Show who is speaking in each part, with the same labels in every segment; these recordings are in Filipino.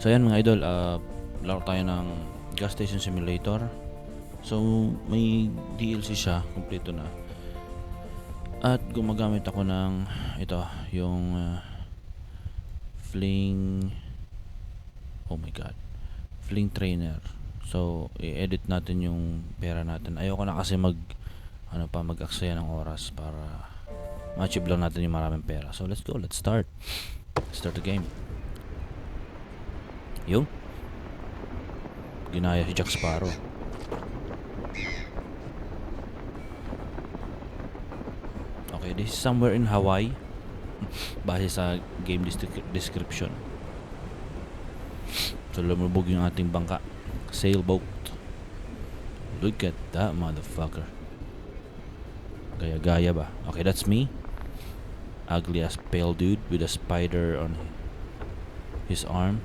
Speaker 1: So ayan mga idol, laro tayo ng gas station simulator. So may DLC siya, kumpleto na. At gumagamit ako ng ito, yung fling, oh my god, fling trainer. So i-edit natin yung pera natin. Ayoko na kasi mag-aksaya ng oras para ma-achieve lang natin yung maraming pera. So let's go, let's start the game. Yung ginaya si Jack Sparrow. Okay, this is somewhere in Hawaii base sa game description. So lumubog yung ating bangka, sailboat. Look at that motherfucker. Gaya-gaya ba? Okay, that's me. Ugly as pale dude with a spider on his arm.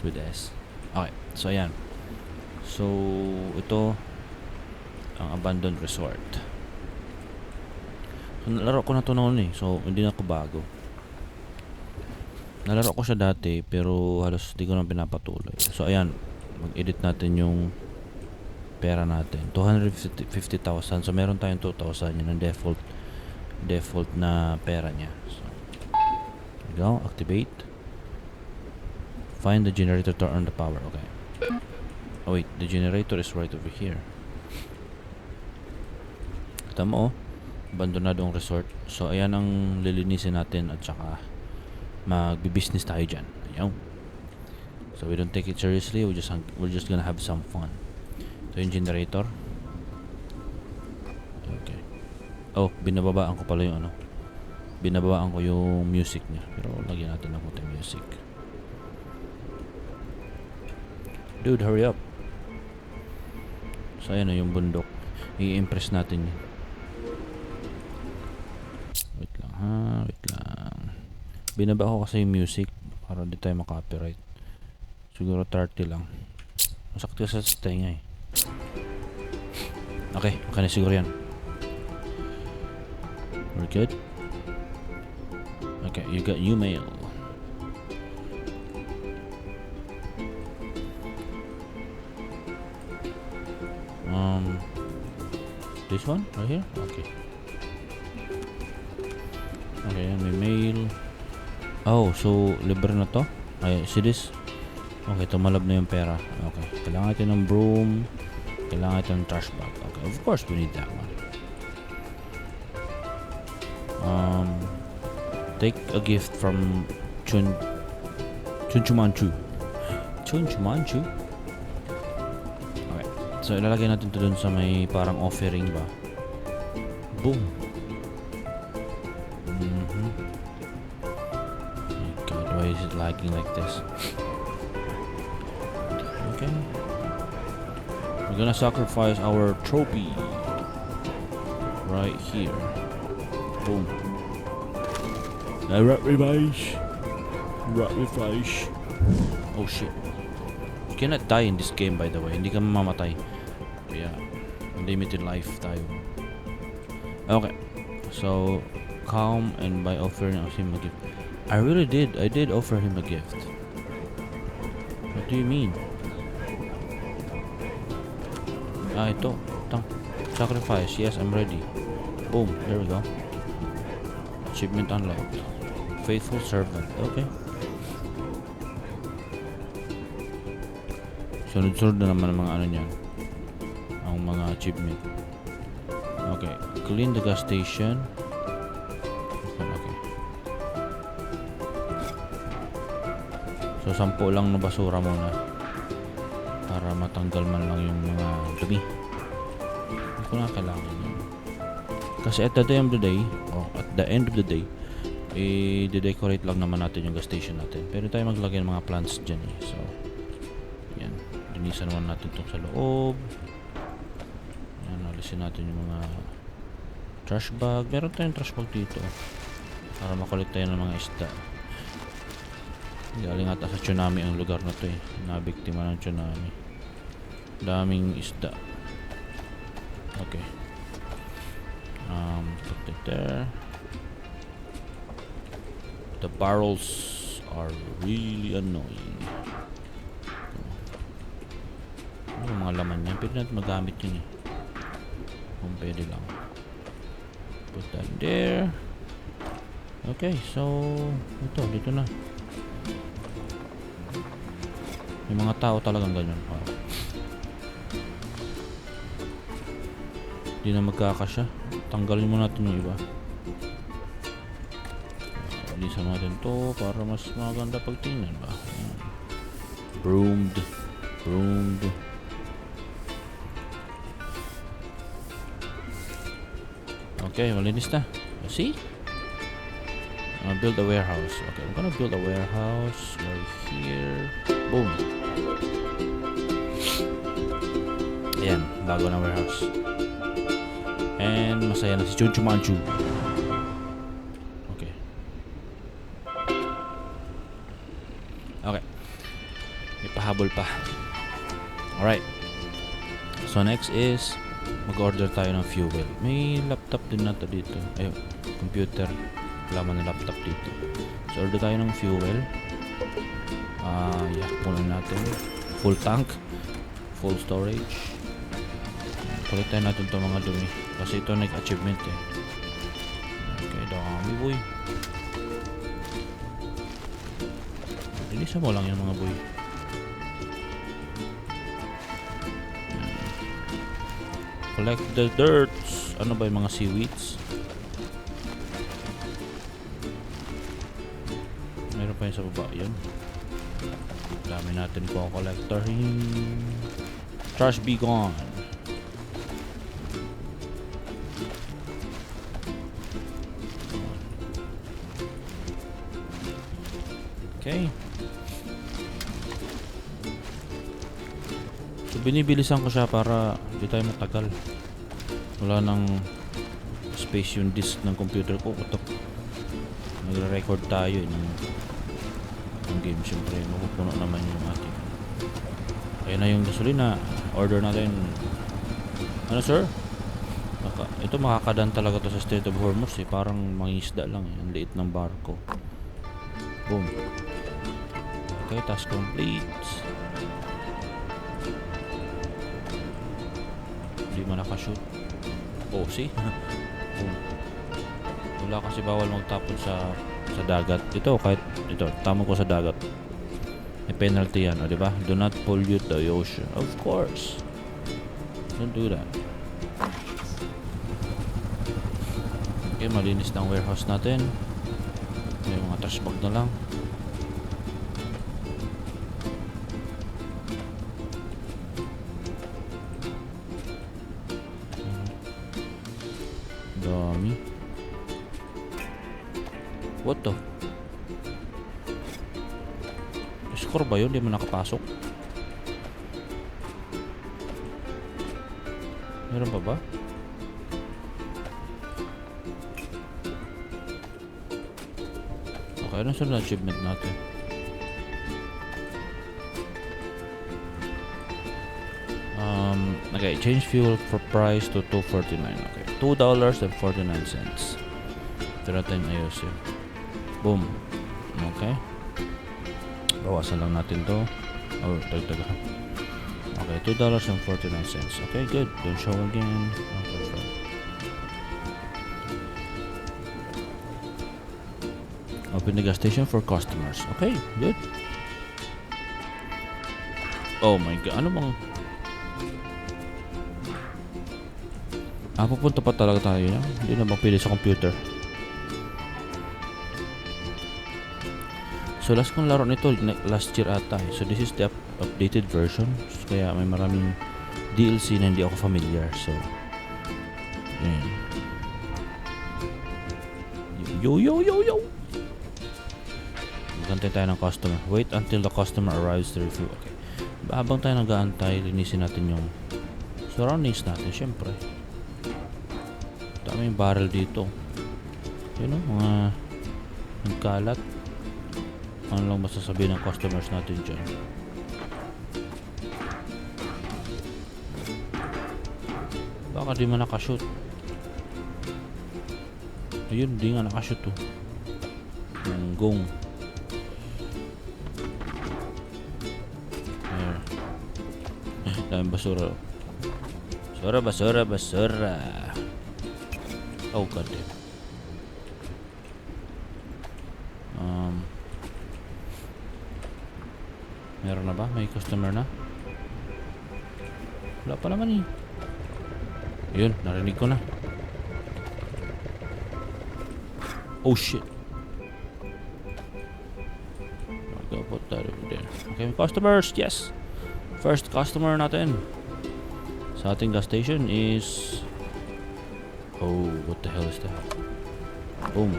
Speaker 1: With S. Okay, so ayan. So ito ang abandoned resort. So, nalaro ko na to noon eh. So hindi na ako bago. Nalaro ko siya dati pero halos di ko na pinapatuloy. So ayan, mag-edit natin yung pera natin. 250,000. So meron tayong 2,000. Yun ang default na pera niya. So there we go, activate. Find the generator to earn the power. Okay. Oh wait, the generator is right over here. Kita mo, abandonado ang resort. So ayan ang lilinisin natin at saka magbi-business tayo dyan. Ayaw. So we don't take it seriously. We're just gonna have some fun. Ito yung generator. Okay. Oh, binababaan ko pala yung ano. Binababaan ko yung music niya. Pero lagyan natin ng konting music. Dude, hurry up. So ayan na yung bundok. I-impress natin yun. Wait lang ha, wait lang. Binaba ko kasi yung music para di tayo makopyright. Siguro 30 lang. Masakit ka sa tenga eh. Okay, okay na siguro yan. We're good. Okay, you got new mail. This one right here. Okay. Okay, may mail. Oh, so libre na to. Ay, see this? Okay, tumalab na yung pera. Okay, kailangan natin ng broom. Kailangan natin ng trash bag. Okay, of course we need that one. Take a gift from Chunchumanchu. Chunchumanchu. Okay, so ilalagay natin to dun sa may parang offering ba. Boom. God, why is it lagging like this? Okay. We're gonna sacrifice our trophy right here. Boom. Rat revive. Oh shit. You cannot die in this game, by the way. Hindi ka mamamatay. Kaya unlimited life tayo. Okay. So calm and by offering him a gift. I did offer him a gift. What do you mean? Ito. Sacrifice. Yes, I'm ready. Boom. There we go. Achievement unlocked. Faithful servant. Okay. Sunod-sunod na naman ang mga ano niyan. Ang mga achievement. Okay. Clean the gas station. Okay. So 10 lang na basura muna. Para matanggal man lang yung mga dumi. Hindi ko na kailangan yun. Kasi at the end of the day, i-decorate lang naman natin yung gas station natin. Pero tayo maglagay ng mga plants dyan eh. So, yan. Linisan naman natin itong sa loob. Yan, alisin natin yung mga trash bag. Meron tayong trash bag dito. Para makulit tayo ng mga isda. Galing ata sa tsunami ang lugar na to eh. Nabiktima ng tsunami. Daming isda. Okay. Put it there. The barrels are really annoying. Ano yung mga laman niya? Pwede natin magamit yun eh. Kung pwede lang. Put that there. Okay, so dito na. May mga tao talagang ganyan. Hindi na magkakasya. Tanggalin mo natin yung iba. Alisan natin to para mas maganda pagtingnan ba. Ayan. Broomed. Okay, malinis na. See? Build a warehouse. Okay, I'm gonna build a warehouse right here. Boom. Ayan, bago na warehouse. And masaya na si Chunchu Manchu. Okay. Okay. May pahabol pa. Alright. So next is mag-order tayo ng fuel. May laptop din nato dito. Ayun, computer. Laman ng laptop dito. So order tayo ng fuel. Yeah, punan natin. Full tank. Full storage. Kulit tayo natin itong mga dumi. Kasi ito nag-achievement eh. Okay, dami boy. Linisan mo lang yan mga boy. Collect the dirts. Ano ba yung mga seaweeds? Meron pa yung sa baba yun. Dami natin po collector. Trash be gone. Okay. So binibilisan ko siya para hindi tayo matagal. Wala nang space yung disk ng computer ko. Nagre-record tayo ng game. Siyempre mapupuno naman yung ating. Kaya na yung gasolina. Order natin. Ano sir? Ito makakadan talaga to sa Strait of Hormuz eh. Parang mangisda lang eh. Ang liit ng barko. Boom. Okay, task complete. Hindi man nakashoot. Oh, see? Boom. Wala kasi bawal magtapon sa dagat. Ito, kahit ito, tama ko sa dagat. May penalty yan, o diba? Do not pollute the ocean. Of course. Don't do that. Okay, malinis na ang warehouse natin. May mga trash bag na lang. Dami. What the? Score ba yun? Di mo nakapasok? Meron pa ba? Okay, ano sa achievement natin? Okay, change fuel for price to $2.49. Okay, $2.49. Ito natin ayusin. Boom. Okay. Bawasan lang natin to. Oh, tagtaga. Okay, $2.49. Okay, good. Don't show again. Okay, fine. Open the gas station for customers. Okay, good. Oh my god, ano bang... pupunta pa talaga tayo na. Hindi na mapili sa computer. So last kong laro nito last year ata eh. So this is the updated version. So, kaya may maraming DLC na hindi ako familiar. So yun. Yo. Magantay tayo ng customer. Wait until the customer arrives to review. Okay. Habang tayo nag-aantay, linisin natin yung surroundings natin, syempre. Dami yung barrel dito. Yun o, mga nagkalat. Ano lang masasabihin ng customers natin dyan? Baka di man nakashoot. Ayun, di nga nakashoot oh. Gong. Daming basura. Basura, basura, basura. Oh, god damn. Meron na ba? May customer na? Wala pa naman eh. Yun, narinig ko na. Oh shit. I'll put that over there. Okay, customers, yes. First customer natin sa ating gas station is... Oh, what the hell is that? Boom.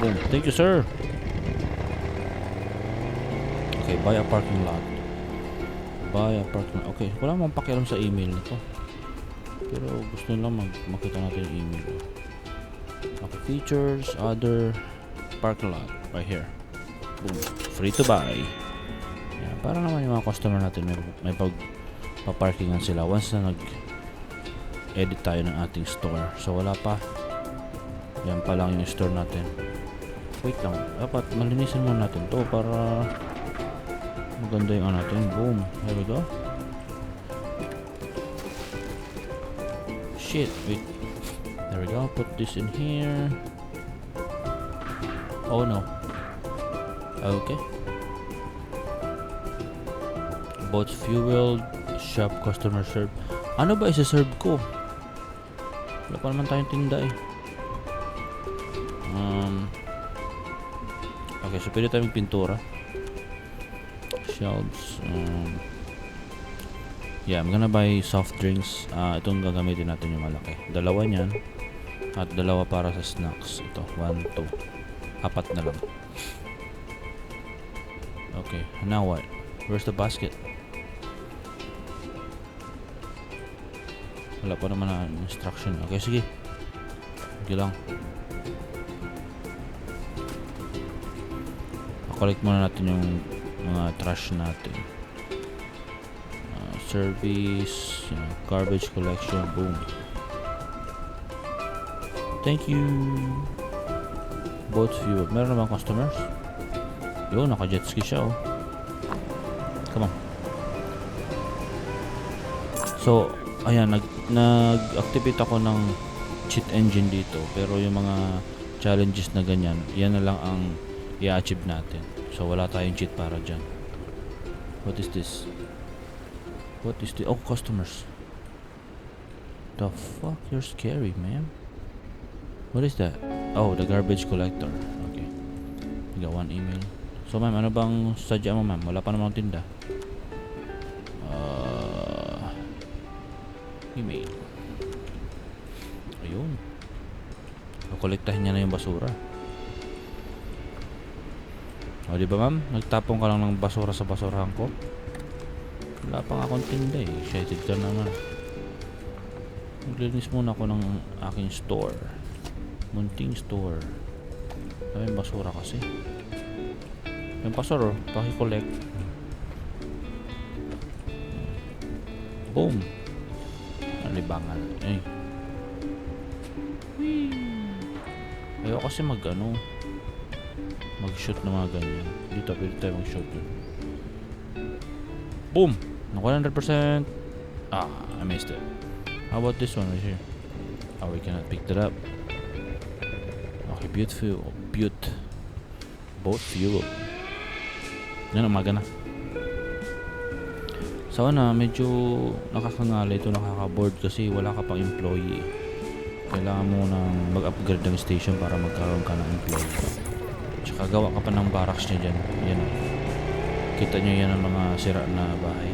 Speaker 1: Boom. Thank you, sir. Okay, buy a parking lot. Buy a parking lot. Okay, wala mang pakialam sa email nito. Pero gusto nila makita natin yung email. Okay, features, other, parking lot. Right here. Boom. Free to buy. Yan, para naman yung mga customer natin may paparkingan sila once na nag-edit tayo ng ating store. So wala pa. Yan pa lang yung store natin. Wait lang. Dapat malinisan muna natin to para maganda yung natin. Boom. There we go. Shit. Wait. There we go. Put this in here. Oh no. Okay. Boats fueled. Shop customer serve. Ano ba isa-serve ko? Wala pa naman tayong tinda eh. Okay, so pwede tayong pintura. Shelves. Yeah, I'm gonna buy soft drinks. Itong gagamitin natin yung malaki. Dalawa niyan. At dalawa para sa snacks. Ito, 1, 2. 4 na lang. Okay, now what? Where's the basket? Wala pa naman na instruction. Okay, sige. Sige lang. Collect muna natin yung mga trash natin. Service, garbage collection, boom. Thank you. Boat fuel. Meron na bang customers? Yo, naka-jet ski siya oh. Come on. So, ayan, nag-activate ako ng cheat engine dito. Pero yung mga challenges na ganyan, yan na lang ang i-achieve natin. So wala tayong cheat para dyan. What is this? What is this? Oh, customers. The fuck? You're scary, man. What is that? Oh, the garbage collector. Okay. We got one email. So ma'am, ano bang sadya mo ma'am? Wala pa namang tinda. Email. Ayun. Kolektahin niya na yung basura. O, di ba ma'am? Nagtapon ka lang ng basura sa basurahan ko? Wala pang akong tinda eh. Excited ka naman. Maglinis muna ako ng aking store. Munting store. May basura kasi. Yung basura, paki-collect. Boom! Nalibangan. Ay. Ayaw kasi mag-shoot ng mga ganyan. Dito, pwede tayo mag-shoot dun. Boom! Nakuha 100%. Ah, I missed it. How about this one right here? Oh, we cannot pick that up. Okay, beautiful. Boat fuel. Yan, umaga na. Sana, medyo nakakangalay ito, nakaka-board kasi wala ka pang employee. Kailangan mo nang mag-upgrade ng station para magkaroon ka ng employee. Tsaka gawa ka pa ng barracks niya dyan. Yan. Kita nyo yan ang mga sira na bahay.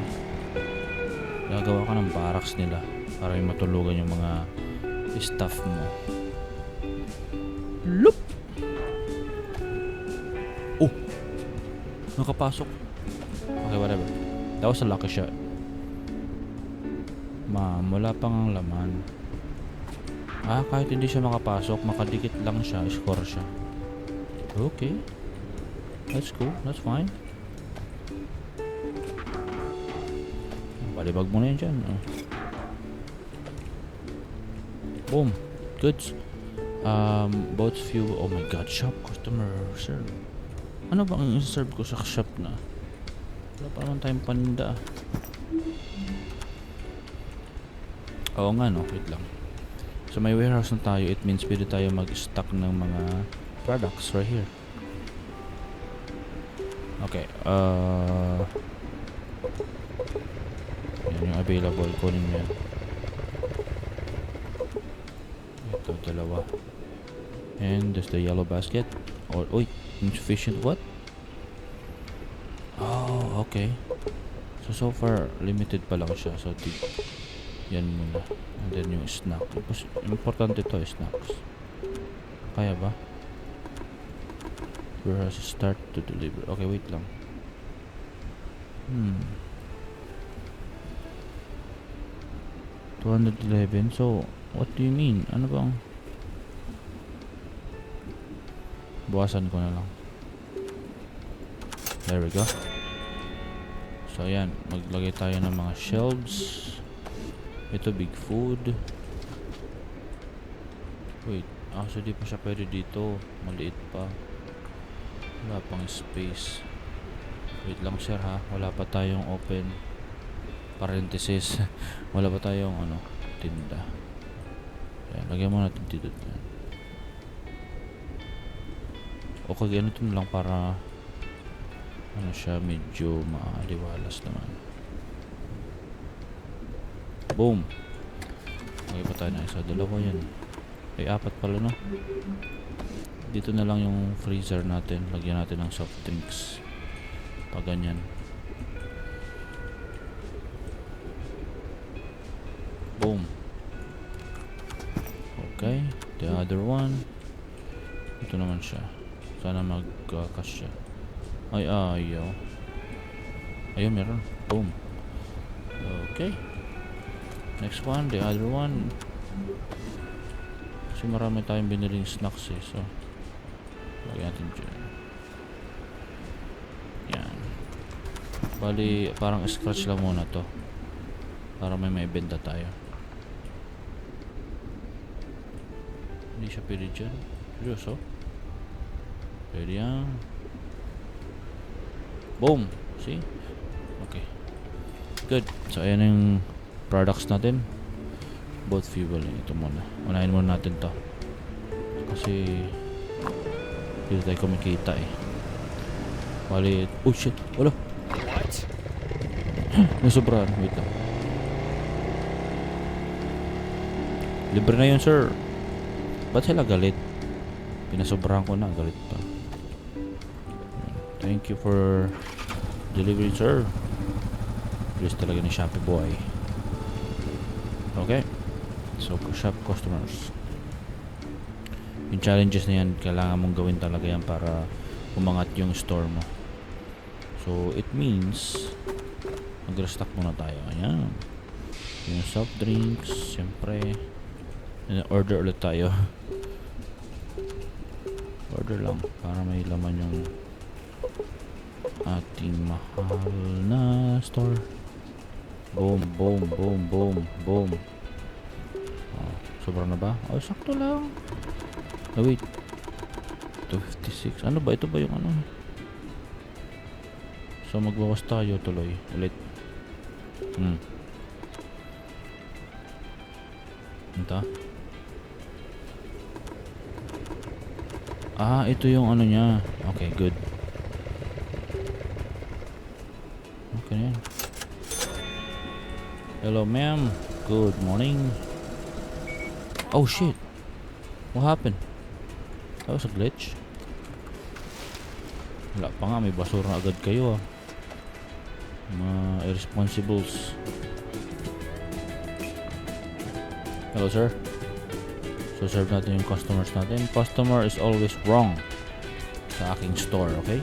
Speaker 1: Gagawa ka ng barracks nila para yung matulugan yung mga staff mo. Loop! Oh! Nakapasok. Okay, whatever. That was a lucky shot. Ma'am, wala pang ang laman. Kahit hindi siya makapasok, makadikit lang siya, score siya. Okay. That's cool. That's fine. Balibag mo na yun dyan. Boom. Goods. Boats fuel. Oh my god. Shop customer serve. Ano ba ang serve ko sa shop na? Wala pa naman tayong paninda. Oo nga no, wait lang. So may warehouse na tayo, it means pwede tayo mag-stock ng mga products right here. Okay, yan yung available, kunin mo yan. Ito, dalawa. And there's the yellow basket. Or, uy, insufficient what? Oh, okay. So far, limited pa lang siya. So, yan muna. And then yung snack. Importante to, snacks. Kaya ba? Warehouse start to deliver. Okay, wait lang. 211. So, what do you mean? Ano bang? Buwasan ko na lang. There we go. So, ayan. Maglagay tayo ng mga shelves. Ito, big food. Wait. So di pa siya pwede dito. Maliit pa. Wala pang space. Wait lang sir ha. Wala pa tayong open parenthesis. Wala pa tayong tinda. Ayan, lagyan mo natin dito. Okay, ganito na lang para siya medyo maaliwalas naman. Boom. Lagyan pa tayo na isa. Dalawa yan. Ay, apat pala no. Dito na lang yung freezer natin. Lagyan natin ng soft drinks. Pag ganyan. Boom. Okay. The other one. Ito naman siya. Sana mag-cash siya. Ay, ayaw. Ayun, meron. Boom. Okay. Next one. The other one. Kasi marami tayong biniling snacks eh. So, lagyan natin dyan. Yan. Bali, parang scratch lang muna to. Para may benta tayo. Hindi siya pwede dyan. Seryoso? Pwede yan. Boom! See? Okay. Good. So, ayan yung products natin. Both fuel. Ito muna. Unahin muna natin to. Kasi dito tayo kumikita eh. Bali. Oh shit. Wala.
Speaker 2: What?
Speaker 1: Nasobrahan. Wait lang. Libre na yun sir. Ba't sila galit? Pinasobrahan ko na. Galit pa. Thank you for delivery sir. Please talaga ni Shopee boy. Okay. So, shop customers. Yung challenges na yan, kailangan mong gawin talaga yan para umangat yung store mo. So, it means mag-restock muna tayo. Ayan. Yung soft drinks, syempre. And order ulit tayo. Order lang para may laman yung ating mahal na store. Boom, boom, boom, boom, boom. Sobrang na ba? Oh, sakto lang. Oh, wait. 256. Ano ba? Ito ba yung ano? So, magbawas tayo tuloy. Ulit. Ito. Ito yung ano niya. Okay, good. Okay na yan. Hello, ma'am. Good morning. Oh shit. What happened? That was a glitch. Wala pa nga, may basura agad kayo mga irresponsibles. Hello sir. So serve natin yung customers natin. Customer is always wrong sa aking store, okay?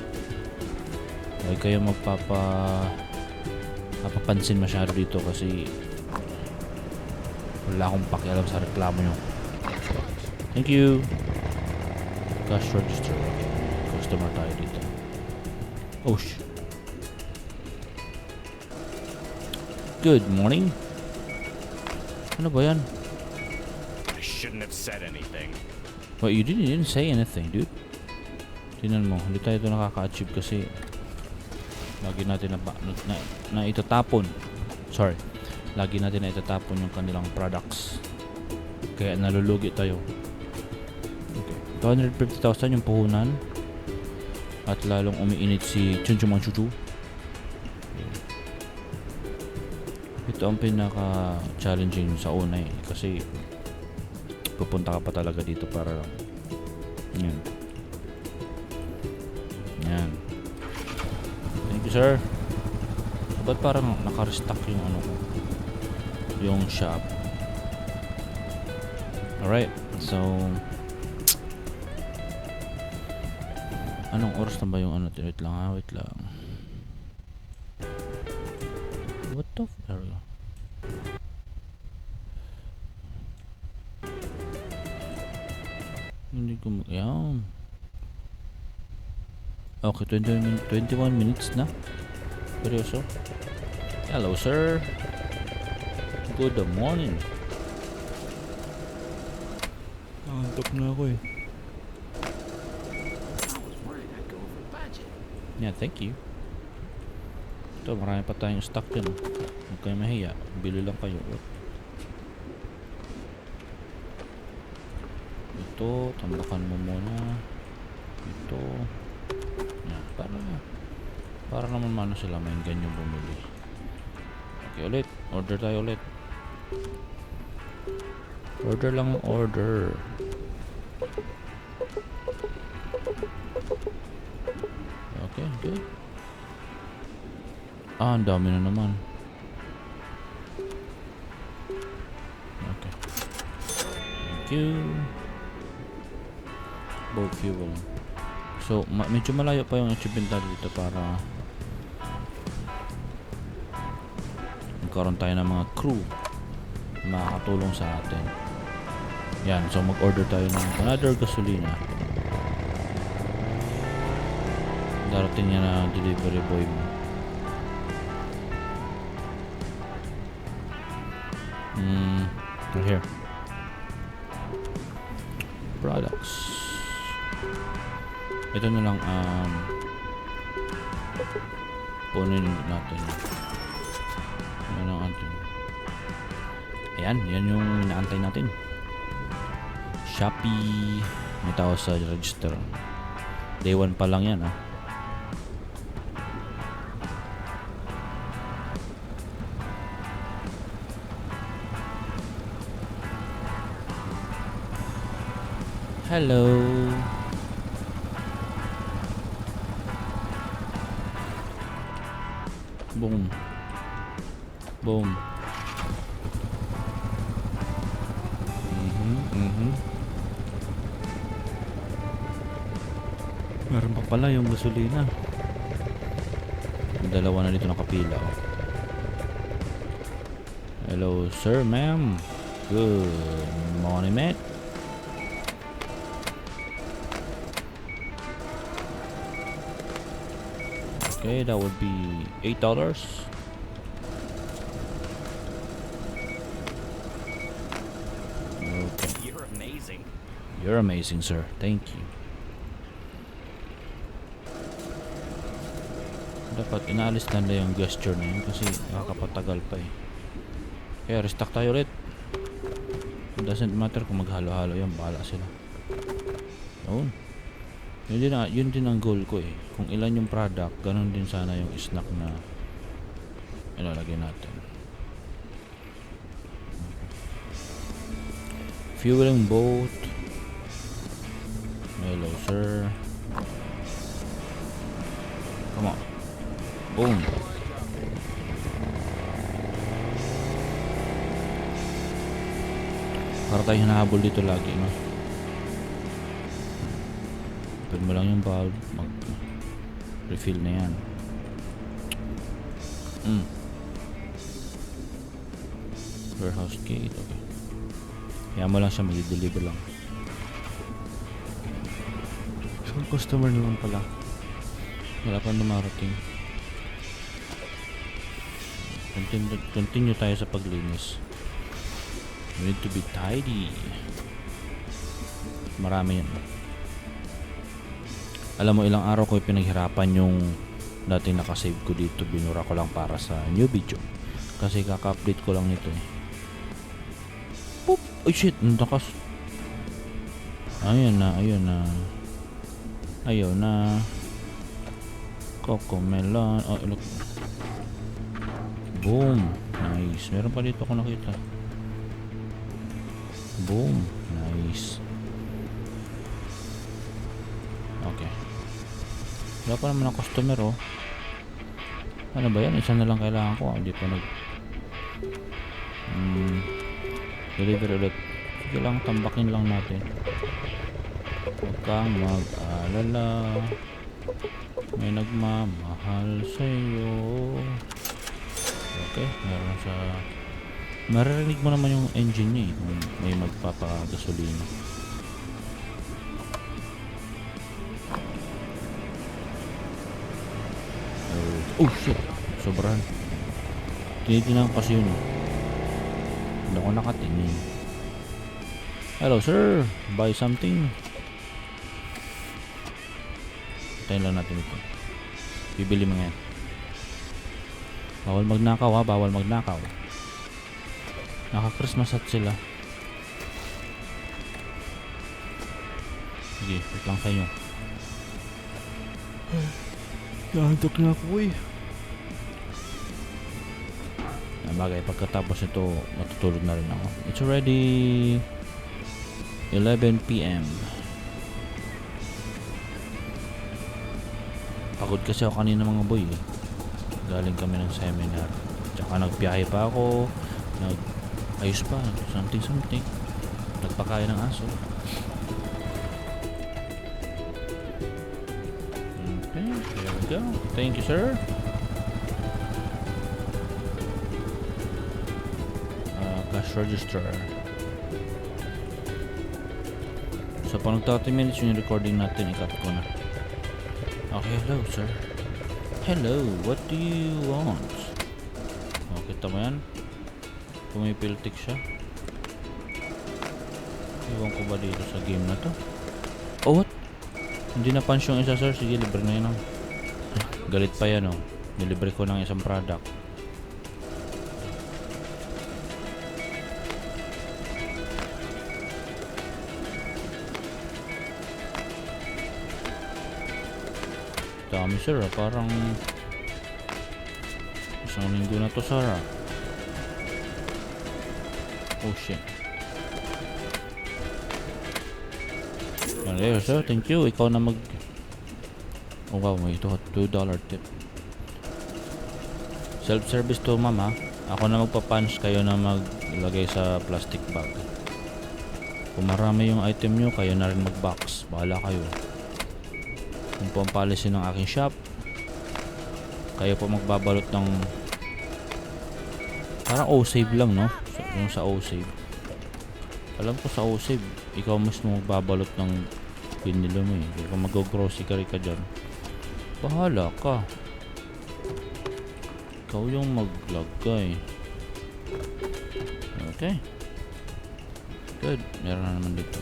Speaker 1: Huwag kayo mapapansin masyado dito kasi wala akong pakialam sa reklamo nyo. Thank you. Cash register. Okay. Customer tayo dito. Oh shit. Good morning. Ano ba yan?
Speaker 2: I shouldn't have said anything.
Speaker 1: Well, you didn't say anything, dude. Tingnan mo, hindi tayo ito nakaka-achieve kasi Lagi natin na itatapon. Sorry. Lagi natin na itatapon yung kanilang products. Kaya nalulugi tayo. Okay. 250,000 yung puhunan. At lalong umiinit si Chunchumang Chuchu. Ito ang pinaka-challenging sa una eh. Kasi pupunta ka pa talaga dito para yan. Yan. Thank you, sir. Ba't parang naka-restock yung ano ko? Yung shop. Alright. So anong oras na ba yung ano? Wait lang. What the f... There we go. Hindi ko yan. Okay, 21 minutes na. Seryoso? Hello, sir. Good morning. Antok na ako eh. Yeah, thank you. Ito, marami pa tayong stock dyan. Huwag kayo mahiya. Bili lang kayo. Ito, tambakan mo muna. Ito. Yan, para naman mano sila may ganyan bumili. Okay, ulit. Order tayo ulit. Order lang ang order. Okay, good. Ang dami na naman. Okay. Thank you. Boat fuel. So, medyo malayo pa yung achievement natin dito para magkaroon tayo ng mga crew na makakatulong sa atin. Yan. So, mag-order tayo ng another gasolina. Darating niya na delivery boy mo. Right here. Products. Ito na lang punin natin. Yan ang atin. Ayan, yan yung inaantay natin. Shopee. May tao sa register. Day 1 pa lang yan Hello. Boom. Boom. Meron pa pala yung gasolina. Dalawa na dito nakapila. Hello, sir, ma'am. Good morning, mate. Okay, that would be $8. Okay.
Speaker 2: You're amazing.
Speaker 1: You're amazing, sir. Thank you. Dapat inaalis na yung gesture na yun kasi nakakapatagal pa eh. Kaya restock tayo ulit. It doesn't matter kung maghalo-halo yan. Bahala sila. Yun. Yun din ang goal ko eh. Kung ilan yung product, ganun din sana yung snack na ilalagay natin. Fueling boat. Hello, sir. Come on. Boom. Para tayo hinahabol dito lagi, no? Open mo lang yung valve, mag-refill na yan. Warehouse gate, okay. Kaya mo lang siya, mag-deliver lang. So, customer na lang pala. Wala pa dumarating. Continue tayo sa paglinis. We need to be tidy. Marami yan. Alam mo, ilang araw ko pinaghirapan yung Dati nakasave ko dito, binura ko lang para sa new video. Kasi kaka-update ko lang nito eh. Poop! Ay shit! Nakas... Ayun na, ayun na. Ayun na. Cocomelon. Oh, look. Boom! Nice. Meron pa dito ako nakita. Boom! Nice. Okay. Wala pa naman ang customer oh. Ano ba yan? Isa na lang kailangan ko. Hindi pa nag... deliver ulit. Sige lang, tambakin lang natin. Huwag kang mag-alala. May nagmamahal sa'yo. Okay, meron sa... Maririnig mo naman yung engine niya eh, kung may magpapagasolina. Oh shit, sobrahan. Tinitingnan ko kasi yun. Hindi ako nakatingin. Hello sir, buy something. Tayo lang natin ito. Bibili mo ngayon. Bawal magnakaw ha, bawal magnakaw. Naka-Christmas hat sila. Sige, wait lang sa inyo. Nahantok na ako eh. Bagay, pagkatapos ito, matutulog na rin ako. It's already 11 PM. Pagod kasi ako kanina mga boy eh. Galing kami ng seminar. Tsaka nagbiyahe pa ako. Ayos pa, something. Nagpakain ng aso. Okay, there we go. Thank you, sir. Cash register. So, pag nag-30 minutes yung recording natin, i-cut ko na. Okay, hello, sir. Hello, what do you want? Oh, kita mo yan? Pumipiltik siya. Iwan ko ba dito sa game na to? Oh, what? Hindi na punch yung isa, sir. Sige, libre na yun. Oh. Galit pa yan, oh. Nilibre ko ng isang product. Dami, sir. Parang isang linggo na to, sir. Oh shit. There, sir. Thank you. Ikaw na mag... Oh wow, may $2 tip. Self-service to, mama. Ako na magpa-punch, kayo na maglagay sa plastic bag. Kung marami yung item nyo, kayo na rin mag-box. Bahala kayo. Kung po ang policy ng aking shop, kayo po magbabalot ng... Parang O-save lang, no? Yung sa O-save. Alam ko sa O-save, ikaw mismo magbabalot ng pinili mo eh. Kung mag-grocery ka dyan, bahala ka. Ikaw yung maglagay. Okay. Good. Meron na naman dito.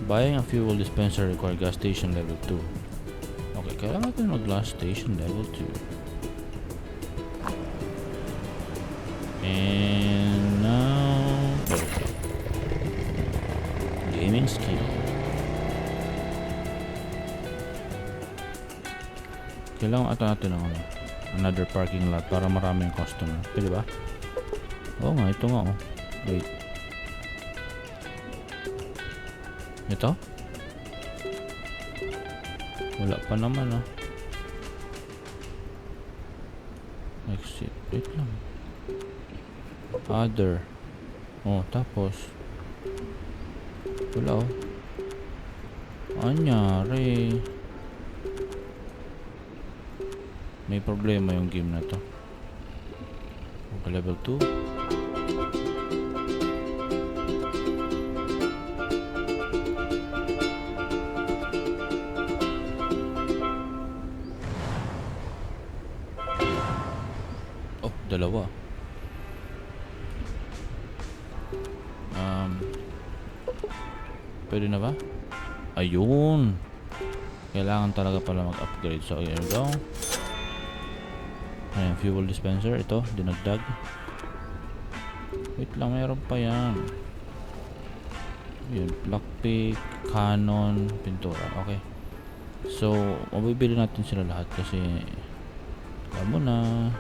Speaker 1: Buying a fuel dispenser require gas station level 2. Okay, kailangan natin mag-gas station level 2. And now... Gaming skill. Kailangan ata natin ng another parking lot para maraming customer. Pwede ba? Oo nga, ito nga oh. Wait. Ito? Wala pa naman ah. Exit. Wait lang. Other. Oh, tapos. Wala oh. Anyari. May problema yung game na to. Okay, level 2. Oh, dalawa. Pwede na ba? Ayun. Kailangan talaga pala mag-upgrade. So, here we go. Ayan, fuel dispenser. Ito, dinagdag. Wait lang, mayroon pa yan. Yun, lockpick, cannon, pintura. Okay. So, mabibili natin sila lahat kasi alam mo na.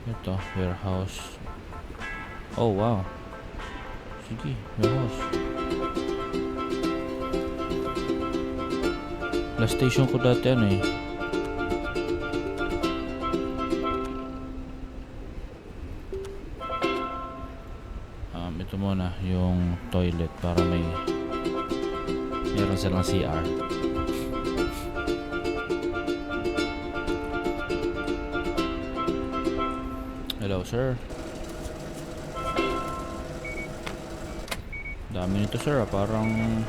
Speaker 1: Ito, warehouse. Oh, wow. Sige, warehouse. Last station ko dati ano eh. Ito muna yung toilet para meron silang CR. Hello sir. Dami nito sir, parang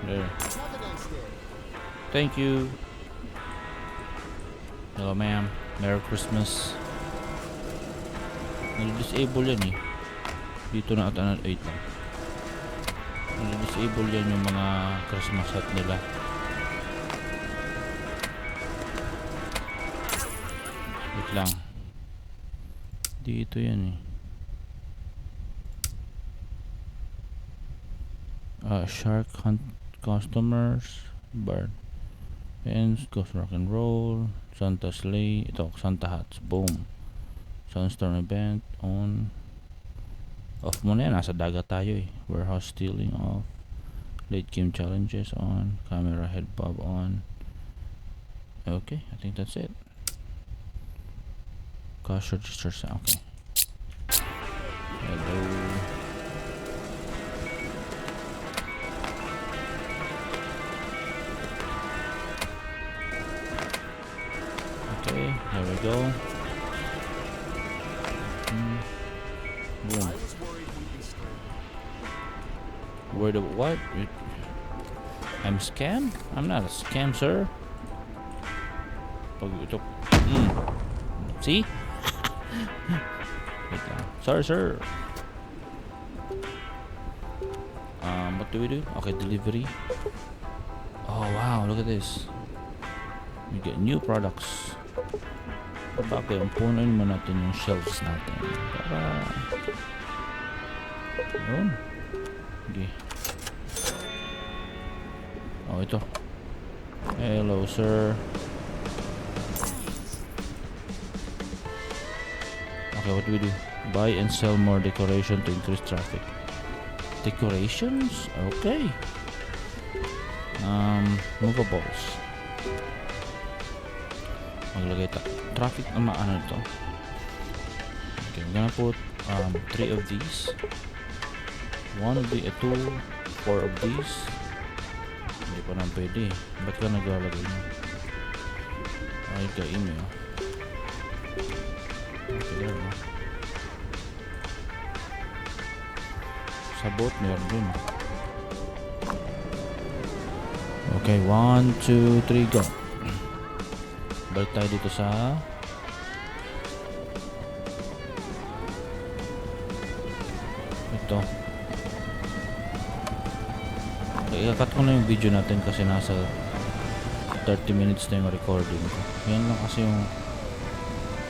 Speaker 1: there. Thank you. Hello ma'am. Merry Christmas. Nag-disable yan eh. Dito na ata na 8 lang. Nag-disable yan yung mga Christmas hat nila. Wait lang. Dito yan eh. Shark hunt customers. Bird. Ends, Ghost Rock and Roll, Santa Sleigh, ito, Santa Hats, boom. Sunstorm event, on. Off muna yan, nasa dagat tayo eh. Warehouse stealing off. Late game challenges on. Camera head bob on. Okay, I think that's it. Cash registers, okay. Hello. Okay, there we go. Boom. Worried about what? I'm scam? I'm not a scam, sir. Pag ito. See? Wait lang. Sorry, sir. What do we do? Okay, delivery. Oh, wow. Look at this. We get new products. Bagay, punuin mo natin yung shelves natin para yun. Okay. Oh, ito. Hello, sir. Okay, what do we do? Buy and sell more decoration to increase traffic. Decorations? Okay. Movables. Maglagay traffic na maano ito. Okay, I'm gonna put 3 of these. 1 of the 2, 4 of these. Hindi pa naman pwede. Ba't ka naglalagay mo? Ay, ka-email. Okay, there no? Sa boat meron din. Okay, 1, 2, 3, go. Balik tayo dito sa ito. Okay, i-cut ko na yung video natin kasi nasa 30 minutes na yung recording ko. Yan lang kasi yung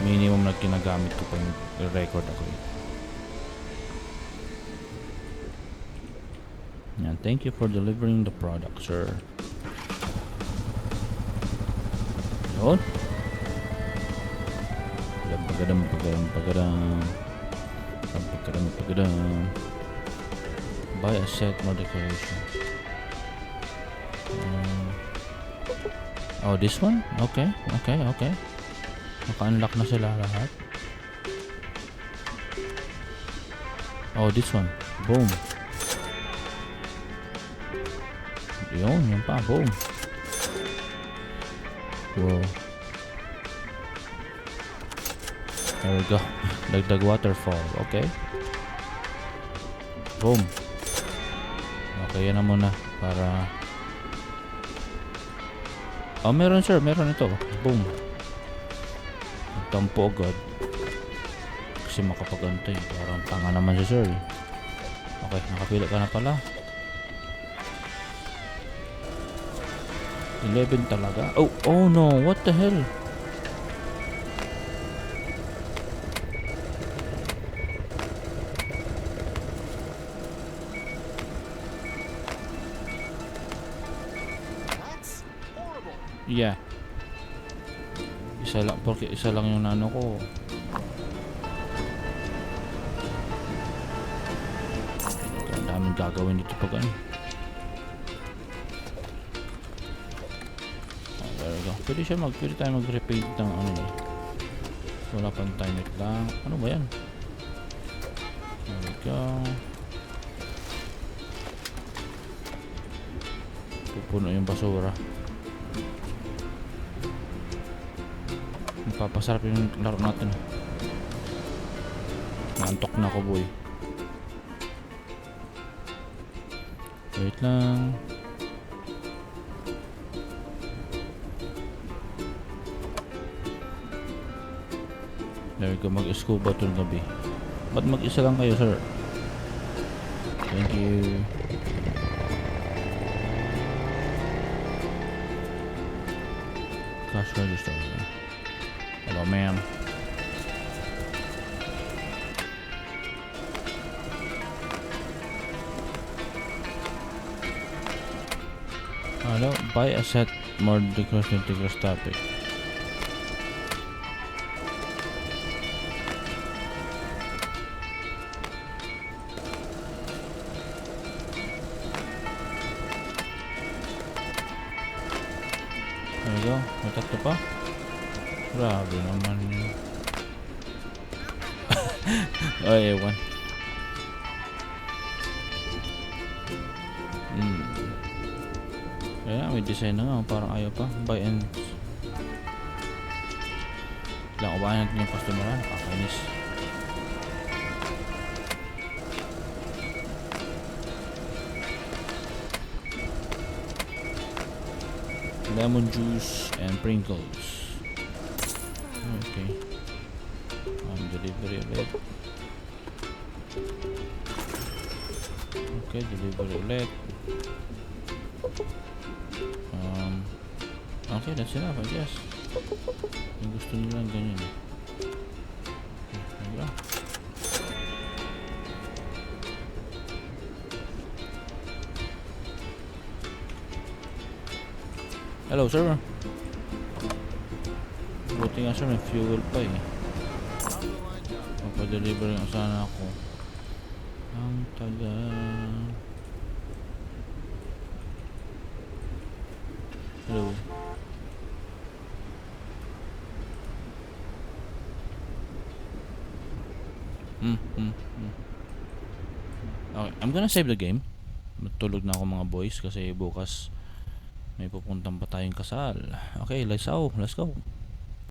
Speaker 1: minimum na ginagamit ko pag record ako eh. Yan, thank you for delivering the product, sir. Yun. Pagadam. Buy a set more decoration. Oh, this one? Okay. Naka-unlock na sila lahat. Oh, this one. Boom. Yun pa. Boom. Wow. There we go. Dagdag waterfall. Okay. Boom. Okay, yan na muna. Para... Oh, meron sir. Meron ito. Boom. Tampo agad. Kasi makapagantay. Parang tanga naman si sir. Okay, nakapila ka na pala. 11 talaga. Oh no, what the hell?
Speaker 2: That's horrible.
Speaker 1: Yeah. Isa lang, porque isa lang yung nano ko. Ang daming gagawin dito pag ano. There we go. Pwede tayo mag-repaint ng ano eh. Wala pang time lang. Ano ba yan? There we go. Pupuno yung basura. Magpapasarap yung laro natin. Naantok na ako, boy. Wait lang. There we go, mag-scuba itong gabi. Ba't mag-isa lang kayo, sir? Thank you. Cash register. Hello, ma'am. Hello, buy a set more decoration topic. There we go. May tatlo pa. Grabe naman yun. Ay, ewan. Kaya may design na nga. Parang ayaw pa. Buy and... Lang, ubahan natin yung customer ha. Kakainis. Lemon juice and Pringles. Okay. Delivery ulit. Okay, delivery ulit. Okay, that's enough, I guess. Yung gusto nila ganyan. Diba? Hello, sir. Buti nga sir, may fuel pa eh. Magpa-deliver nga sana ako. Ang tagal. Hello. Okay, I'm gonna save the game. Matulog na ako mga boys kasi bukas may pupuntang pa tayong kasal. Okay, let's go.